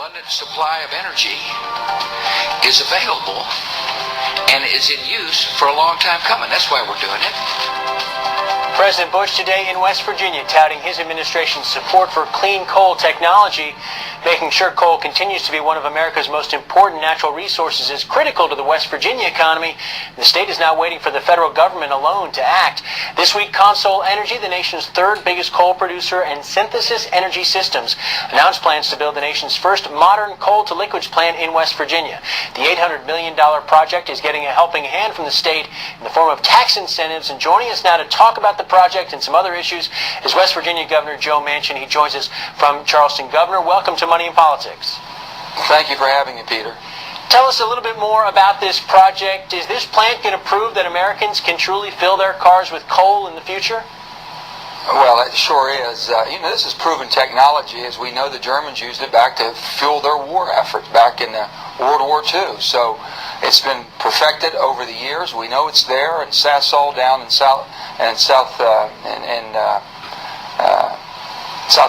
abundant supply of energy is available and is in use for a long time coming. That's why we're doing it. President Bush today in West Virginia touting his administration's support for clean coal technology. Making sure coal continues to be one of America's most important natural resources is critical to the West Virginia economy. The state is now waiting for the federal government alone to act. This week, Consol Energy, the nation's third biggest coal producer, and Synthesis Energy Systems announced plans to build the nation's first modern coal-to-liquids plant in West Virginia. The $800 million project is getting a helping hand from the state in the form of tax incentives. And joining us now to talk about the project and some other issues is West Virginia Governor Joe Manchin. He joins us from Charleston. Governor, welcome to Money in Politics. Thank you for having me, Peter. Tell us a little bit more about this project. Is this plant going to prove that Americans can truly fill their cars with coal in the future? Well, it sure is. This is proven technology. As we know, the Germans used it back to fuel their war effort back in World War II. So it's been perfected over the years. We know it's there, and Sasol down in South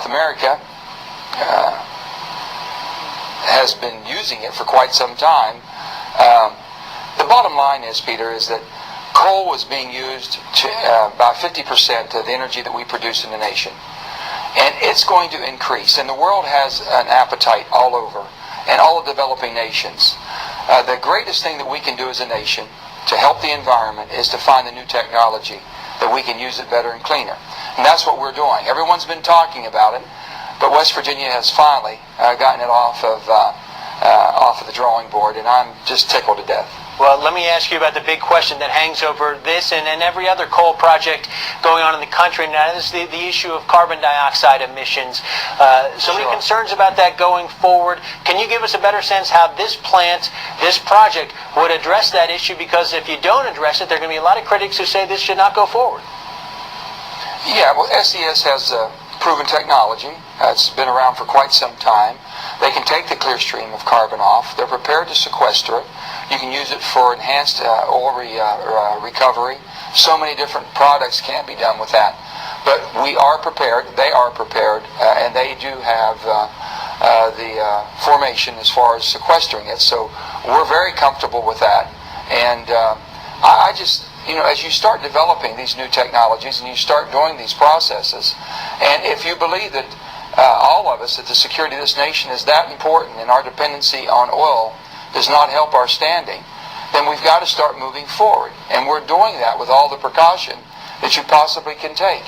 America has been using it for quite some time. The bottom line is, Peter, is that coal was being used to about 50% of the energy that we produce in the nation. And it's going to increase. And the world has an appetite all over, and all the developing nations. The greatest thing that we can do as a nation to help the environment is to find the new technology that we can use it better and cleaner. And that's what we're doing. Everyone's been talking about it, but West Virginia has finally gotten it off of the drawing board, and I'm just tickled to death. Well, let me ask you about the big question that hangs over this and every other coal project going on in the country. Now, this is the issue of carbon dioxide emissions. So many concerns about that going forward. Can you give us a better sense how this plant, this project, would address that issue? Because if you don't address it, there are going to be a lot of critics who say this should not go forward. Yeah, well, SES has proven technology. It's been around for quite some time. They can take the clear stream of carbon off. They're prepared to sequester it. You can use it for enhanced oil recovery. So many different products can be done with that. But we are prepared, they are prepared, and they do have the formation as far as sequestering it. So we're very comfortable with that. And I just, as you start developing these new technologies and you start doing these processes, and if you believe that all of us, that the security of this nation is that important and our dependency on oil does not help our standing, then we've got to start moving forward. And we're doing that with all the precaution that you possibly can take.